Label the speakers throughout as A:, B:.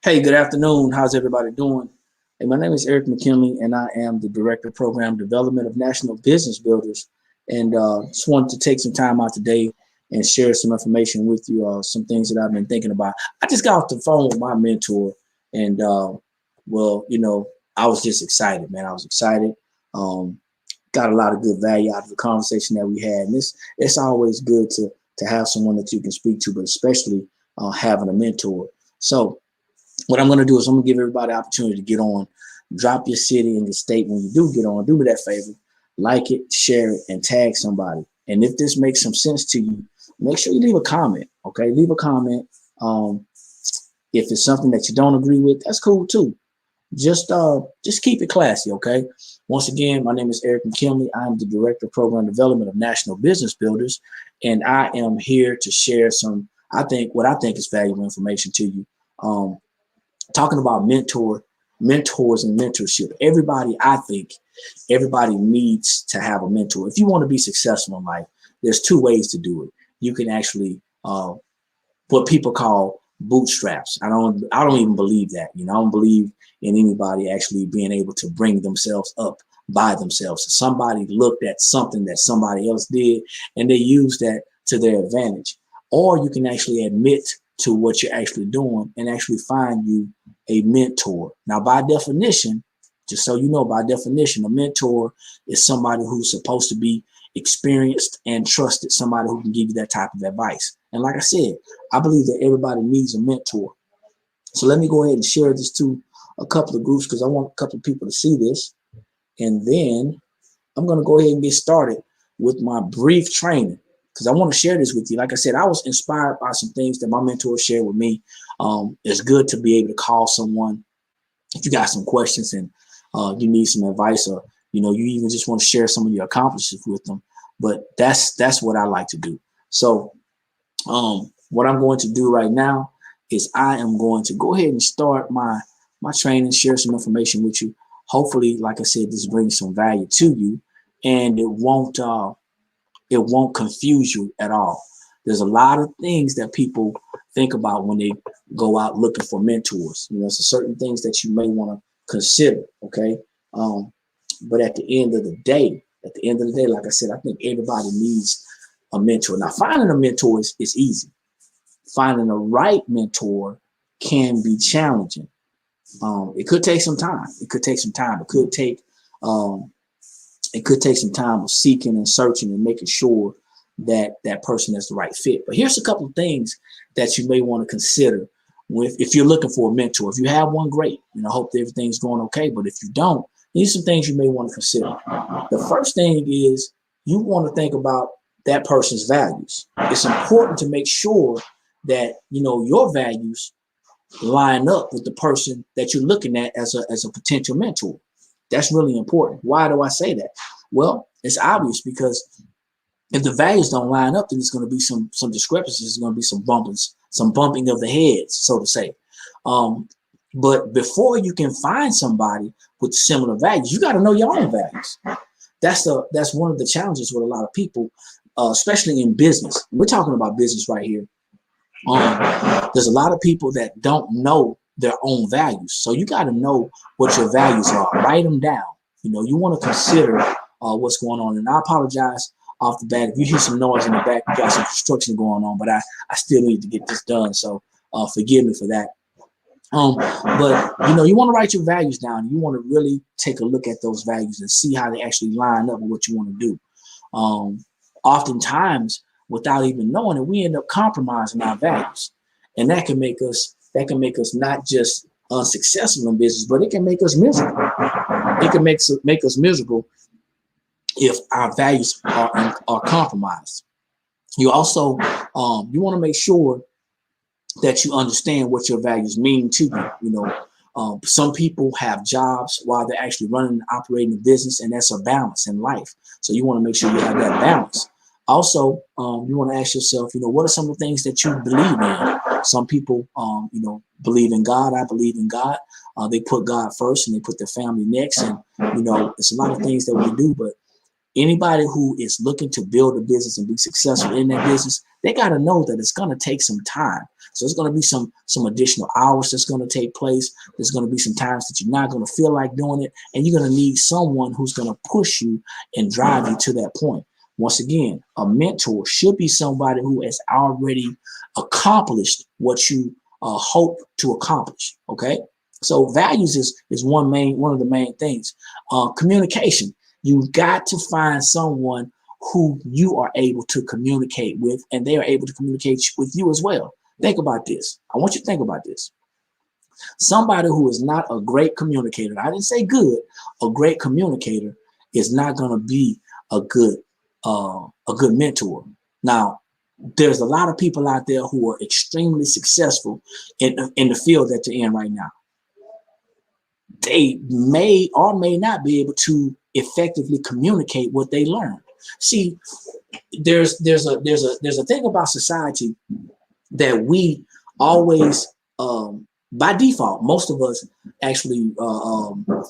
A: Hey, good afternoon. How's everybody doing? Hey, my name is Eric McKinley, and I am the Director of Program Development of National Business Builders. And just wanted to take some time out today and share some information with you, some things that I've been thinking about. I just got off the phone with my mentor, and I was just excited, man. I was excited. Um, got a lot of good value out of the conversation that we had, and it's always good to have someone that you can speak to, but especially having a mentor. So what I'm going to do is I'm going to give everybody the opportunity to get on, drop your city and your state when you do get on. Do me that favor, like it, share it, and tag somebody. And if this makes some sense to you, make sure you leave a comment. Okay, leave a comment. Um, if it's something that you don't agree with, that's cool too. Just keep it classy. Okay. Once again, my name is Eric McKinley. I'm the Director of Program Development of National Business Builders, and I am here to share what I think is valuable information to you. Um, Talking about mentors and mentorship. I think everybody needs to have a mentor. If you want to be successful in life, there's two ways to do it. You can actually what people call bootstraps. I don't even believe that. I don't believe in anybody actually being able to bring themselves up by themselves. Somebody looked at something that somebody else did and they used that to their advantage. Or you can actually admit to what you're actually doing and actually find you a mentor. Now, by definition, just so you know, by definition, a mentor is somebody who's supposed to be experienced and trusted, somebody who can give you that type of advice. And like I said, I believe that everybody needs a mentor. So let me go ahead and share this to a couple of groups because I want a couple of people to see this. And then I'm going to go ahead and get started with my brief training because I want to share this with you. Like I said, I was inspired by some things that my mentor shared with me. It's good to be able to call someone if you got some questions and you need some advice, or you even just want to share some of your accomplishments with them. But that's what I like to do. So what I'm going to do right now is I am going to go ahead and start my training, share some information with you. Hopefully, like I said, this brings some value to you, and it won't confuse you at all. There's a lot of things that people think about when they go out looking for mentors. So certain things that you may want to consider. Okay. But at the end of the day, like I said, I think everybody needs a mentor. Now, finding a mentor is easy. Finding the right mentor can be challenging. It could take some time. It could take some time. It could take some time of seeking and searching and making sure that that person is the right fit. But here's a couple of things that you may want to consider if you're looking for a mentor. If you have one, great. Hope that everything's going okay. But if you don't, these are some things you may want to consider. The first thing is you want to think about that person's values. It's important to make sure that your values line up with the person that you're looking at as a potential mentor. That's really important. Why do I say that? Well, it's obvious because if the values don't line up, then there's going to be some discrepancies. There's going to be some bumping of the heads, so to say. But before you can find somebody with similar values, you got to know your own values. That's one of the challenges with a lot of people, especially in business. We're talking about business right here. There's a lot of people that don't know their own values. So you got to know what your values are. Write them down. You want to consider what's going on. And I apologize off the bat if you hear some noise in the back. We got some construction going on, but I still need to get this done. So forgive me for that. But you want to write your values down. You want to really take a look at those values and see how they actually line up with what you want to do. Oftentimes, without even knowing it, we end up compromising our values, and that can make us not just unsuccessful in business, but it can make us miserable. It can make us miserable if our values are compromised. You also you want to make sure that you understand what your values mean to you. Some people have jobs while they're actually running and operating a business, and that's a balance in life. So you want to make sure you have that balance. Also, you want to ask yourself, what are some of the things that you believe in? Some people, believe in God. I believe in God. They put God first and they put their family next. And, it's a lot of things that we do. But anybody who is looking to build a business and be successful in that business, they got to know that it's going to take some time. So it's going to be some additional hours that's going to take place. There's going to be some times that you're not going to feel like doing it, and you're going to need someone who's going to push you and drive you to that point. Once again, a mentor should be somebody who has already accomplished what you hope to accomplish. Okay, so values is one of the main things. Communication. You've got to find someone who you are able to communicate with, and they are able to communicate with you as well. Think about this. I want you to think about this. Somebody who is not a great communicator, I didn't say good, a great communicator is not going to be a good mentor. Now, there's a lot of people out there who are extremely successful in the field that they're in right now. They may or may not be able to effectively communicate what they learned. See, there's a thing about society that we always by default, most of us actually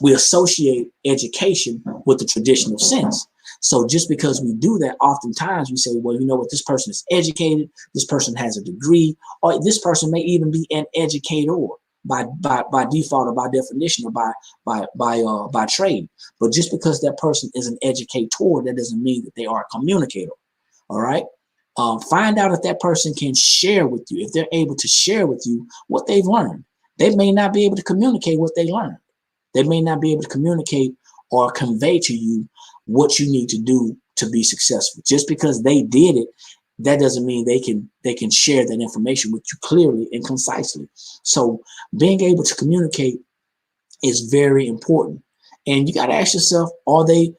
A: we associate education with the traditional sense. So just because we do that, oftentimes we say, well, you know what, this person is educated, this person has a degree, or this person may even be an educator by default or by definition or by trade. But just because that person is an educator, that doesn't mean that they are a communicator. All right. Find out if that person can share with you, if they're able to share with you what they've learned. They may not be able to communicate what they learned. They may not be able to communicate or convey to you what you need to do to be successful. Just because they did it, that doesn't mean they can share that information with you clearly and concisely. So being able to communicate is very important. And you got to ask yourself, are they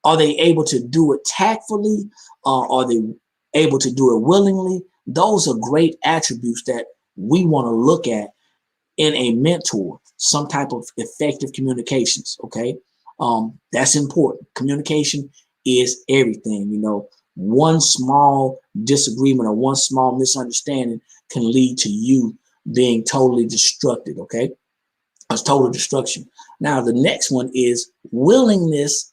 A: able to do it tactfully? Are they able to do it willingly? Those are great attributes that we want to look at in a mentor, some type of effective communications. Okay. That's important. Communication is everything. You know, one small disagreement or one small misunderstanding can lead to you being totally destructed. Okay. It's total destruction. Now, the next one is willingness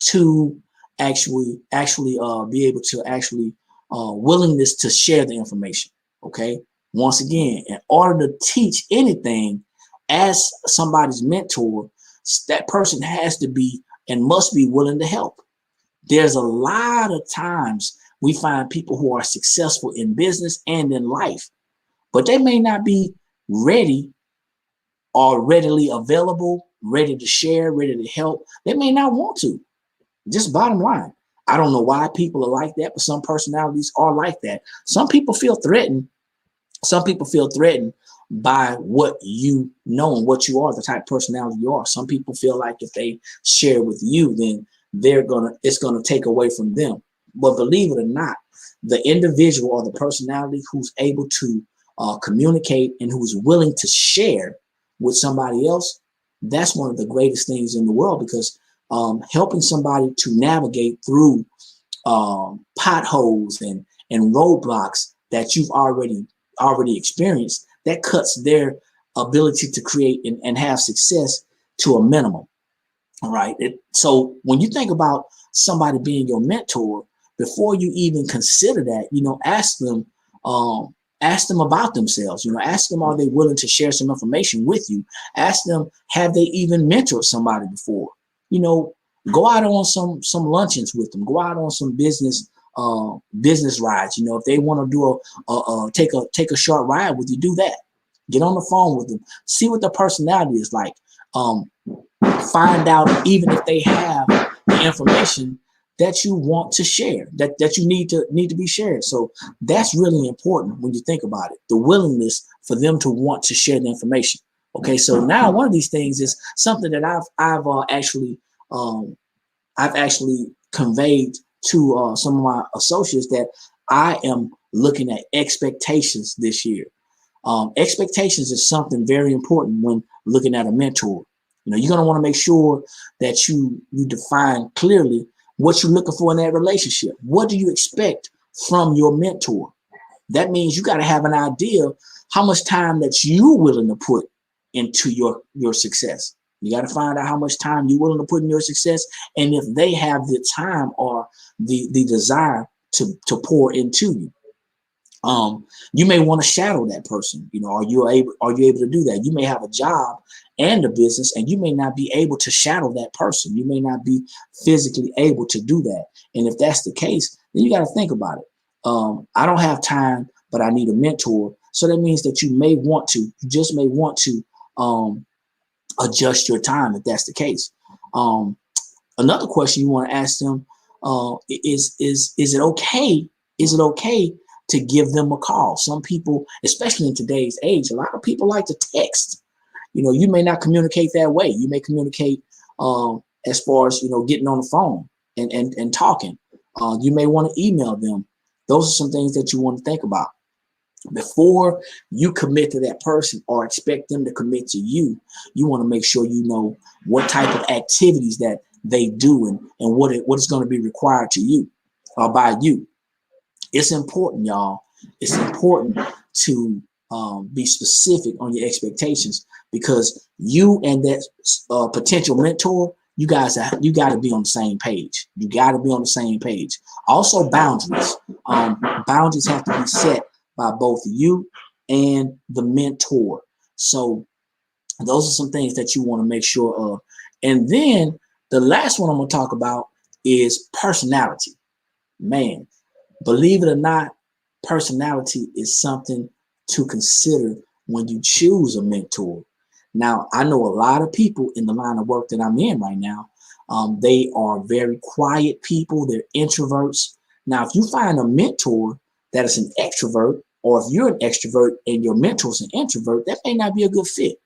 A: to actually be able to willingness to share the information. Okay. Once again, in order to teach anything as somebody's mentor, that person has to be and must be willing to help. There's a lot of times we find people who are successful in business and in life, but they may not be ready or readily available, ready to share, ready to help. They may not want to. Just bottom line. I don't know why people are like that, but some personalities are like that. Some people feel threatened. Some people feel threatened by what you know and what you are, the type of personality you are. Some people feel like if they share with you, then it's gonna take away from them. But believe it or not, the individual or the personality who's able to communicate and who's willing to share with somebody else, that's one of the greatest things in the world, because helping somebody to navigate through potholes and roadblocks that you've already experienced, that cuts their ability to create and have success to a minimum. All right. So when you think about somebody being your mentor, before you even consider that, you know, ask them about themselves. You know, ask them, are they willing to share some information with you? Ask them, have they even mentored somebody before? You know, go out on some luncheons with them. Go out on some business rides. You know, if they want to do take a short ride with you, do that. Get on the phone with them. See what their personality is like. Find out even if they have the information that you want to share, that you need to be shared. So that's really important when you think about it. The willingness for them to want to share the information. Okay, so now one of these things is something that I've actually conveyed to some of my associates, that I am looking at expectations this year. Expectations is something very important when looking at a mentor. You know, you're going to want to make sure that you define clearly what you're looking for in that relationship. What do you expect from your mentor? That means you got to have an idea how much time that you're willing to put into your success. You got to find out how much time you're willing to put in your success, and if they have the time or the desire to pour into you. You may want to shadow that person. Are you able to do that? You may have a job and a business, and you may not be able to shadow that person. You may not be physically able to do that. And if that's the case, then you got to think about it. I don't have time, but I need a mentor. So that means that you just may want to adjust your time if that's the case. Another question you want to ask them is it okay? Is it okay to give them a call? Some people, especially in today's age, a lot of people like to text. You may not communicate that way. You may communicate as far as getting on the phone and talking. You may want to email them. Those are some things that you want to think about. Before you commit to that person or expect them to commit to you, you want to make sure you know what type of activities that they do and what is going to be required to you or by you. It's important, y'all. It's important to be specific on your expectations, because you and that potential mentor, you got to be on the same page. You got to be on the same page. Also, boundaries. Boundaries have to be set by both you and the mentor. So those are some things that you want to make sure of. And then the last one I'm going to talk about is personality. Man, believe it or not, personality is something to consider when you choose a mentor. Now, I know a lot of people in the line of work that I'm in right now. They are very quiet people. They're introverts. Now, if you find a mentor that is an extrovert, or if you're an extrovert and your mentor is an introvert, that may not be a good fit.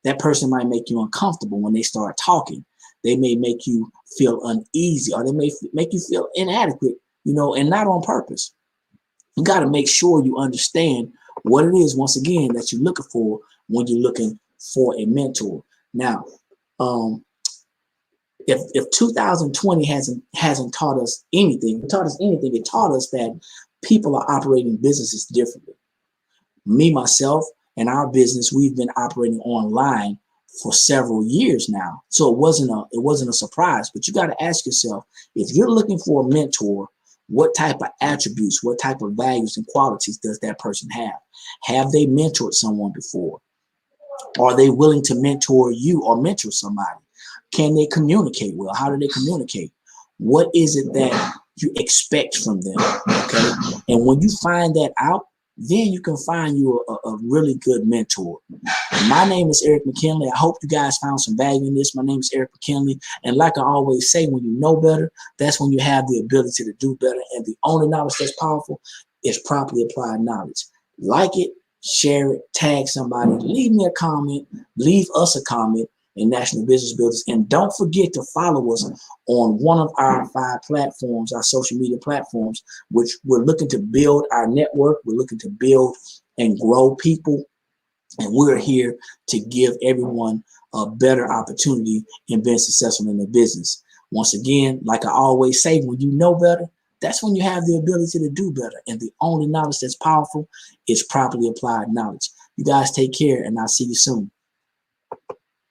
A: That person might make you uncomfortable when they start talking. They may make you feel uneasy, or they may make you feel inadequate, and not on purpose. You got to make sure you understand what it is, once again, that you're looking for when you're looking for a mentor. Now, if 2020 hasn't taught us anything, it taught us that people are operating businesses differently. Me, myself, and our business, we've been operating online for several years now. So it wasn't a surprise, but you got to ask yourself, if you're looking for a mentor, what type of attributes, what type of values and qualities does that person have? Have they mentored someone before? Are they willing to mentor you or mentor somebody? Can they communicate well? How do they communicate? What is it that you expect from them? Okay. And when you find that out, then you can find you a really good mentor. My name is Eric McKinley. I hope you guys found some value in this. My name is Eric McKinley. And like I always say, when you know better, that's when you have the ability to do better. And the only knowledge that's powerful is properly applied knowledge. Like it, share it, tag somebody, leave me a comment, leave us a comment in National Business Builders. And don't forget to follow us on one of our 5 platforms, our social media platforms, which we're looking to build our network. We're looking to build and grow people. And we're here to give everyone a better opportunity in being successful in their business. Once again, like I always say, when you know better, that's when you have the ability to do better. And the only knowledge that's powerful is properly applied knowledge. You guys take care, and I'll see you soon.